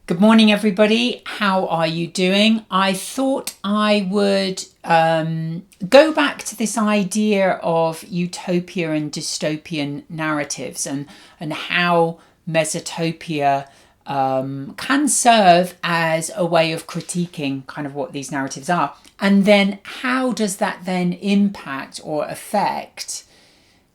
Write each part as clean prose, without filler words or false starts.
Good morning, everybody. How are you doing? I thought I would go back to this idea of utopia and dystopian narratives and how mesotopia can serve as a way of critiquing kind of what these narratives are. And then how does that then impact or affect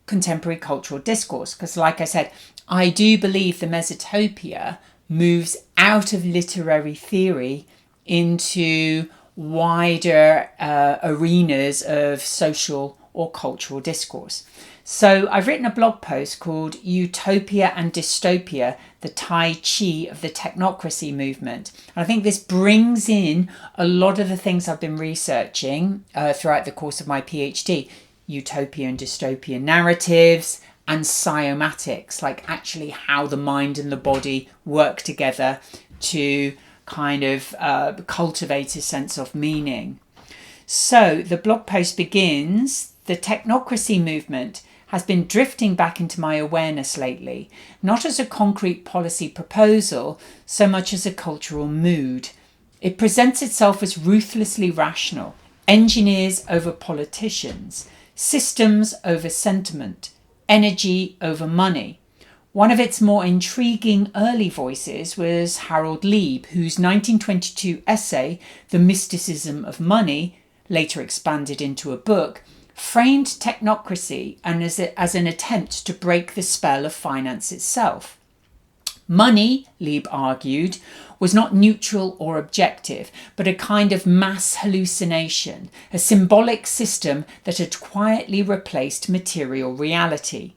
contemporary cultural discourse? Because like I said, I do believe the mesotopia moves out of literary theory into wider arenas of social or cultural discourse. So I've written a blog post called Utopia and Dystopia, the Tai-Chi of the Technocracy movement. And I think this brings in a lot of the things I've been researching throughout the course of my PhD. Utopia and dystopian narratives, and psy-omatics, like actually how the mind and the body work together to kind of cultivate a sense of meaning. So the blog post begins, the technocracy movement has been drifting back into my awareness lately, not as a concrete policy proposal, so much as a cultural mood. It presents itself as ruthlessly rational, engineers over politicians, systems over sentiment, energy over money. One of its more intriguing early voices was Harold Lieb, whose 1922 essay, The Mysticism of Money, later expanded into a book, framed technocracy and as an attempt to break the spell of finance itself. Money, Lieb argued, was not neutral or objective, but a kind of mass hallucination, a symbolic system that had quietly replaced material reality.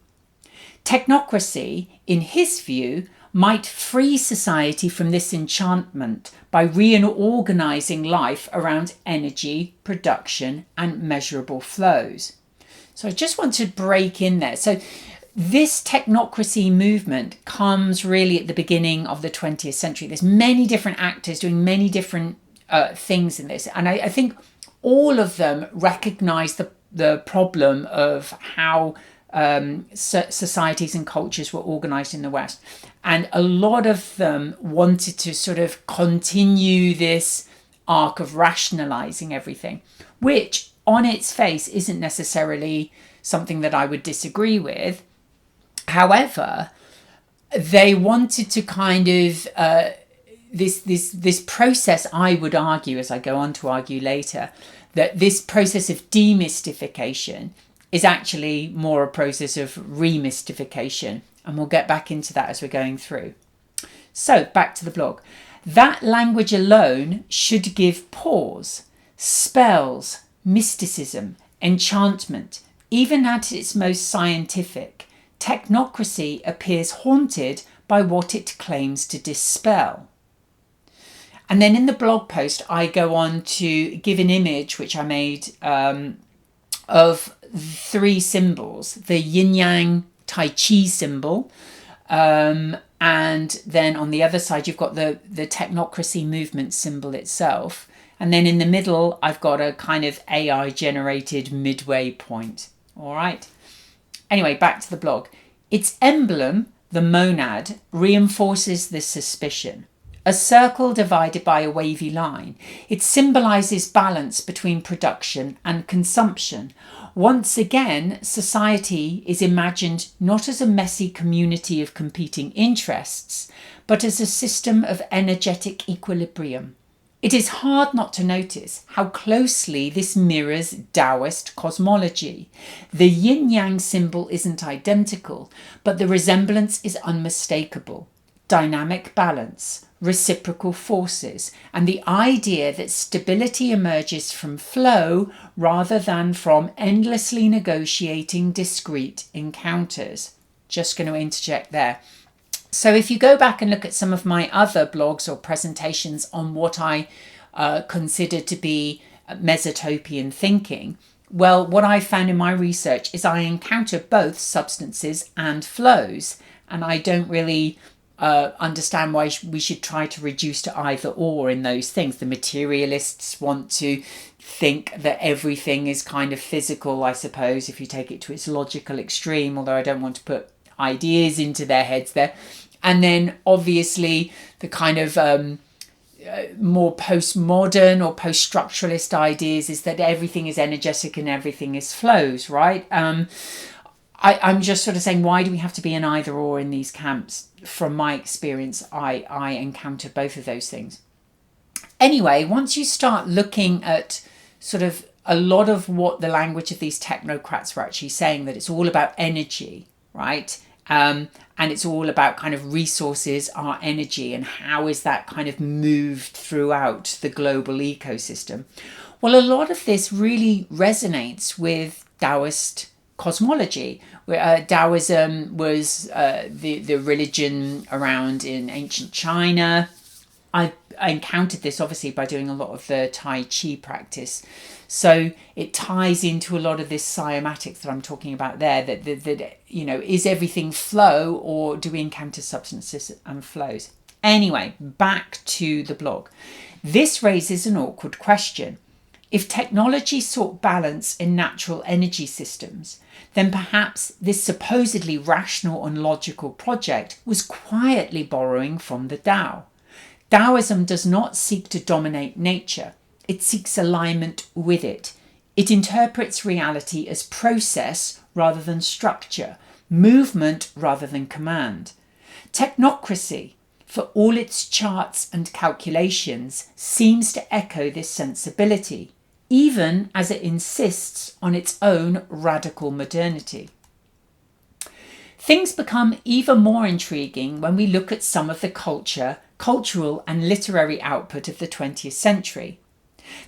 Technocracy, in his view, might free society from this enchantment by reorganizing life around energy, production, and measurable flows. So I just want to break in there. So this technocracy movement comes really at the beginning of the 20th century. There's many different actors doing many different things in this. And I think all of them recognize the problem of how societies and cultures were organized in the West. And a lot of them wanted to sort of continue this arc of rationalizing everything, which on its face isn't necessarily something that I would disagree with. However, they wanted to kind of this process, I would argue, as I go on to argue later, that this process of demystification is actually more a process of remystification. And we'll get back into that as we're going through. So back to the blog. That language alone should give pause, spells, mysticism, enchantment, even at its most scientific. Technocracy appears haunted by what it claims to dispel. And then in the blog post, I go on to give an image which I made of three symbols: the yin-yang Tai-Chi symbol, and then on the other side, you've got the technocracy movement symbol itself. And then in the middle, I've got a kind of AI-generated midway point. All right. Anyway, back to the blog. Its emblem, the monad, reinforces this suspicion. A circle divided by a wavy line. It symbolizes balance between production and consumption. Once again, society is imagined not as a messy community of competing interests, but as a system of energetic equilibrium. It is hard not to notice how closely this mirrors Daoist cosmology. The yin-yang symbol isn't identical, but the resemblance is unmistakable. Dynamic balance, reciprocal forces, and the idea that stability emerges from flow rather than from endlessly negotiating discrete encounters. Just going to interject there. So if you go back and look at some of my other blogs or presentations on what I consider to be mesotopian thinking, well, what I found in my research is I encounter both substances and flows, and I don't really understand why we should try to reduce to either or in those things. The materialists want to think that everything is kind of physical, I suppose, if you take it to its logical extreme, although I don't want to put ideas into their heads there. And then obviously the kind of more postmodern or post-structuralist ideas is that everything is energetic and everything is flows, right? I'm just sort of saying, why do we have to be an either or in these camps? From my experience, I encounter both of those things. Anyway, once you start looking at sort of a lot of what the language of these technocrats were actually saying, that it's all about energy, right? And it's all about kind of resources are energy, and how is that kind of moved throughout the global ecosystem. Well, a lot of this really resonates with Daoist cosmology, where Taoism was the religion around in ancient China. I encountered this obviously by doing a lot of the Tai-Chi practice. So it ties into a lot of this psy-omatics that I'm talking about there, that you know, is everything flow, or do we encounter substances and flows? Anyway, back to the blog. This raises an awkward question. If technology sought balance in natural energy systems, then perhaps this supposedly rational and logical project was quietly borrowing from the Tao. Taoism does not seek to dominate nature. It seeks alignment with it. It interprets reality as process rather than structure, movement rather than command. Technocracy, for all its charts and calculations, seems to echo this sensibility, even as it insists on its own radical modernity. Things become even more intriguing when we look at some of the cultural and literary output of the 20th century.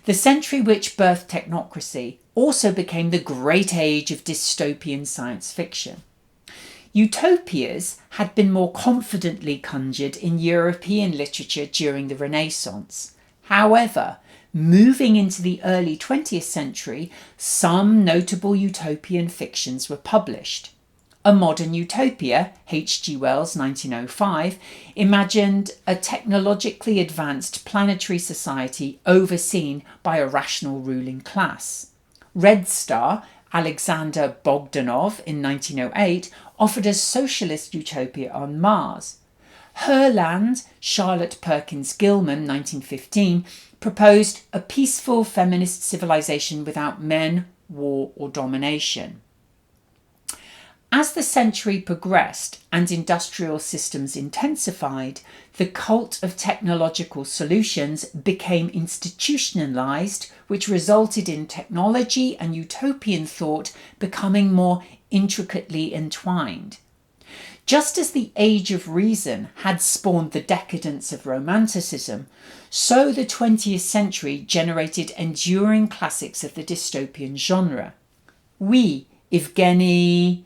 The century which birthed technocracy also became the great age of dystopian science fiction. Utopias had been more confidently conjured in European literature during the Renaissance. However, moving into the early 20th century, some notable utopian fictions were published. A Modern Utopia, H.G. Wells, 1905, imagined a technologically advanced planetary society overseen by a rational ruling class. Red Star, Alexander Bogdanov, in 1908, offered a socialist utopia on Mars. Herland, Charlotte Perkins Gilman, 1915, proposed a peaceful feminist civilization without men, war, or domination. As the century progressed and industrial systems intensified, the cult of technological solutions became institutionalized, which resulted in technology and utopian thought becoming more intricately entwined. Just as the Age of Reason had spawned the decadence of Romanticism, so the 20th century generated enduring classics of the dystopian genre. Evgeny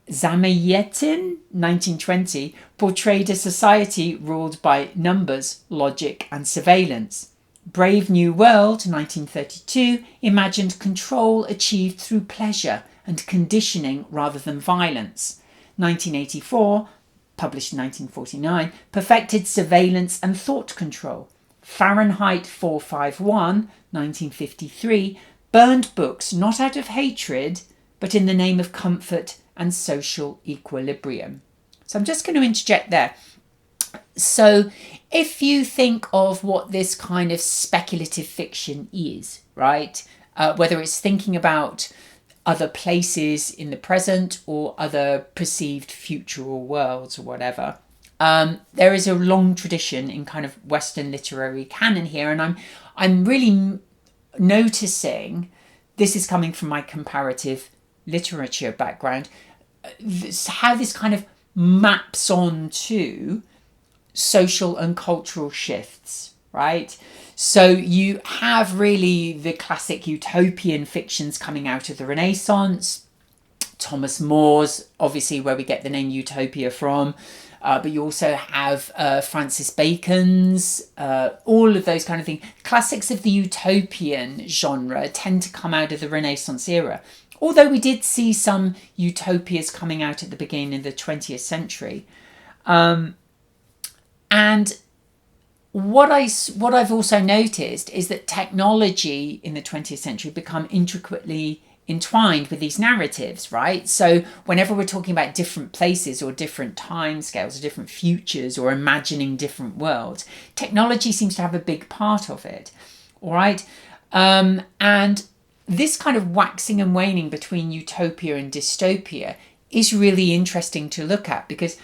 Zamoytin, 1920, portrayed a society ruled by numbers, logic and surveillance. Brave New World, 1932, imagined control achieved through pleasure and conditioning rather than violence. 1984, published in 1949, perfected surveillance and thought control. Fahrenheit 451, 1953, burned books not out of hatred, but in the name of comfort and social equilibrium. So I'm just going to interject there. So if you think of what this kind of speculative fiction is, right, whether it's thinking about other places in the present or other perceived future or worlds or whatever, there is a long tradition in kind of Western literary canon here, and I'm really noticing, this is coming from my comparative literature background, how this kind of maps on to social and cultural shifts, right? So you have really the classic utopian fictions coming out of the Renaissance, Thomas More's, obviously where we get the name Utopia from, but you also have Francis Bacon's, all of those kind of things. Classics of the utopian genre tend to come out of the Renaissance era. Although we did see some utopias coming out at the beginning of the 20th century. And what I've also noticed is that technology in the 20th century become intricately entwined with these narratives, right? So whenever we're talking about different places or different time scales or different futures or imagining different worlds, technology seems to have a big part of it, all right? And this kind of waxing and waning between utopia and dystopia is really interesting to look at, because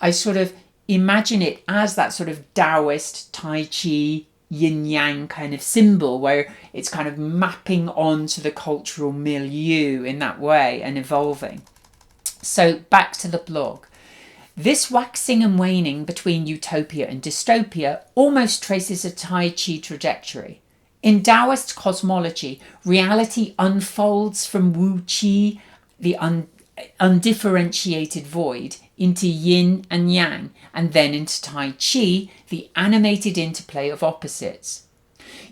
I sort of imagine it as that sort of Daoist Tai-Chi yin-yang kind of symbol, where it's kind of mapping onto the cultural milieu in that way and evolving. So back to the blog. This waxing and waning between utopia and dystopia almost traces a Tai-Chi trajectory. In Daoist cosmology, reality unfolds from Wu-Chi, the undifferentiated void, into yin and yang, and then into Tai-Chi, the animated interplay of opposites.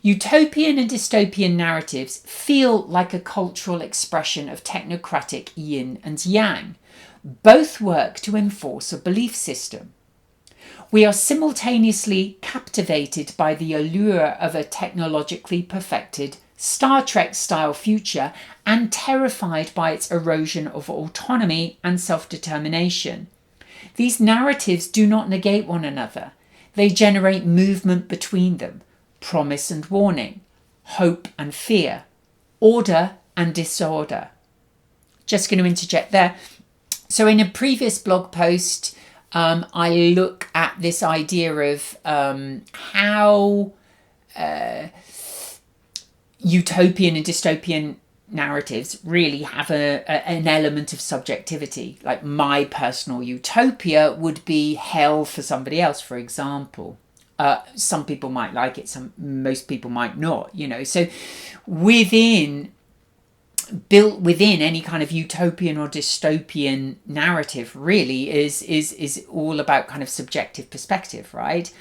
Utopian and dystopian narratives feel like a cultural expression of technocratic yin and yang. Both work to enforce a belief system. We are simultaneously captivated by the allure of a technologically perfected Star Trek-style future and terrified by its erosion of autonomy and self-determination. These narratives do not negate one another. They generate movement between them, promise and warning, hope and fear, order and disorder. Just going to interject there. So in a previous blog post, I look at this idea of how utopian and dystopian narratives really have an element of subjectivity. Like my personal utopia would be hell for somebody else, for example. Some people might like it, most people might not, you know. So built within any kind of utopian or dystopian narrative really is all about kind of subjective perspective, right?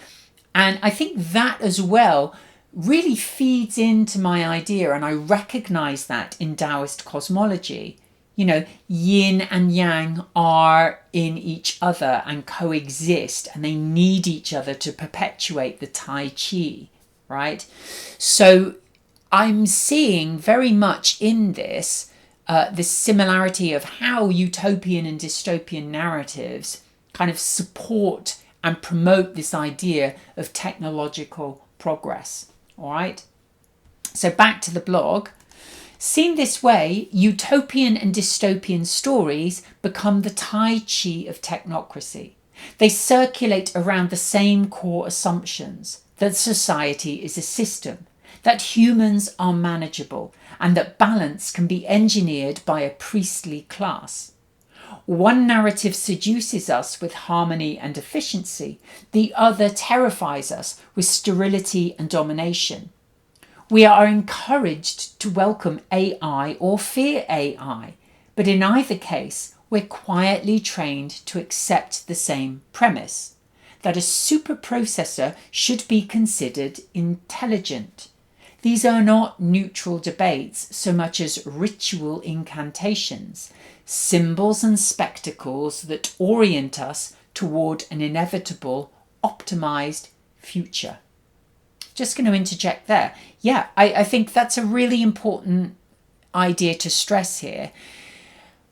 And I think that as well really feeds into my idea, and I recognize that in Daoist cosmology. You know, yin and yang are in each other and coexist, and they need each other to perpetuate the Tai-Chi, right? So I'm seeing very much in this this similarity of how utopian and dystopian narratives kind of support and promote this idea of technological progress. All right, so back to the blog. Seen this way, utopian and dystopian stories become the Tai-Chi of technocracy. They circulate around the same core assumptions: that society is a system, that humans are manageable, and that balance can be engineered by a priestly class. One narrative seduces us with harmony and efficiency, the other terrifies us with sterility and domination. We are encouraged to welcome AI or fear AI, but in either case, we're quietly trained to accept the same premise, that a superprocessor should be considered intelligent. These are not neutral debates so much as ritual incantations, symbols and spectacles that orient us toward an inevitable, optimized future. Just going to interject there. Yeah, I think that's a really important idea to stress here.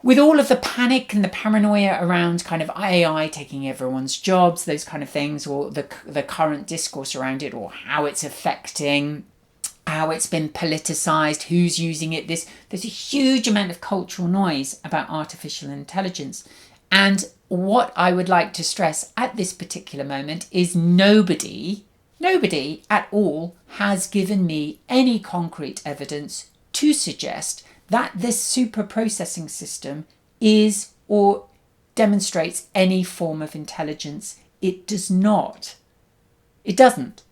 With all of the panic and the paranoia around kind of AI taking everyone's jobs, those kind of things, or the current discourse around it, or how it's affecting, how it's been politicized, who's using it, there's a huge amount of cultural noise about artificial intelligence. And what I would like to stress at this particular moment is nobody at all has given me any concrete evidence to suggest that this super processing system is or demonstrates any form of intelligence. It does not. It doesn't.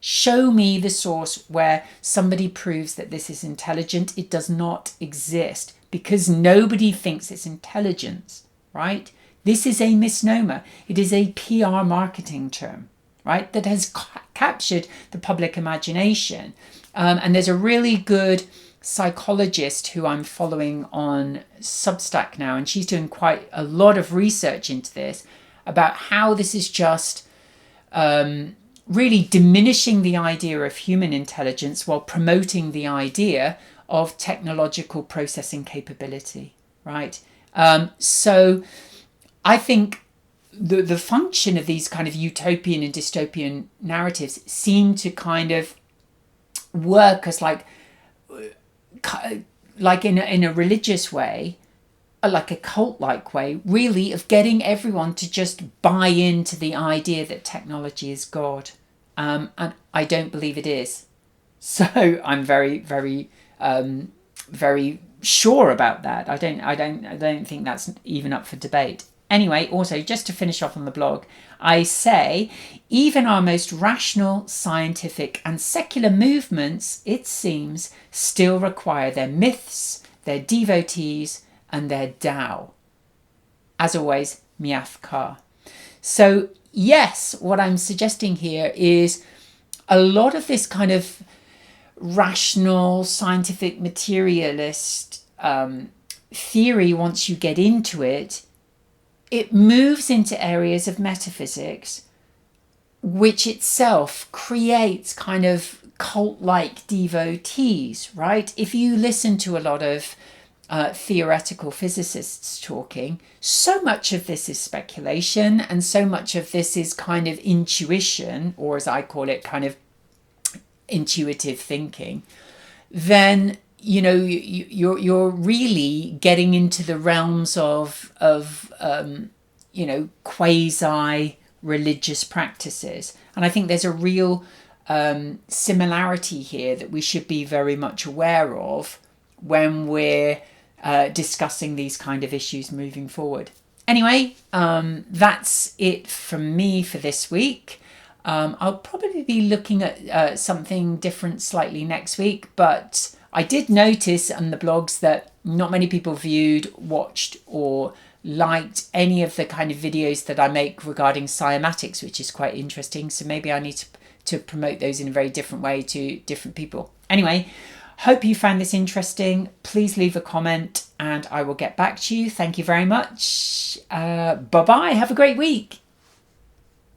Show me the source where somebody proves that this is intelligent. It does not exist, because nobody thinks it's intelligence, right? This is a misnomer. It is a PR marketing term, right, that has captured the public imagination. And there's a really good psychologist who I'm following on Substack now, and she's doing quite a lot of research into this, about how this is just really diminishing the idea of human intelligence while promoting the idea of technological processing capability, right? So I think the function of these kind of utopian and dystopian narratives seem to kind of work as like in a religious way, like a cult-like way, really, of getting everyone to just buy into the idea that technology is God. And I don't believe it is. So I'm very, very, very sure about that. I don't think that's even up for debate. Anyway, also, just to finish off on the blog, I say, even our most rational, scientific and secular movements, it seems, still require their myths, their devotees, and their Tao. As always, Miath Ka. So, yes, what I'm suggesting here is a lot of this kind of rational, scientific, materialist theory, once you get into it, it moves into areas of metaphysics, which itself creates kind of cult-like devotees, right? If you listen to a lot of theoretical physicists talking, so much of this is speculation, and so much of this is kind of intuition, or as I call it, kind of intuitive thinking, then you're really getting into the realms of quasi religious practices. And I think there's a real similarity here that we should be very much aware of when we're discussing these kind of issues moving forward. Anyway, that's it from me for this week. I'll probably be looking at something different slightly next week, but I did notice on the blogs that not many people viewed, watched, or liked any of the kind of videos that I make regarding psy-omatics, which is quite interesting. So maybe I need to promote those in a very different way to different people. Anyway, hope you found this interesting. Please leave a comment and I will get back to you. Thank you very much. Bye-bye. Have a great week.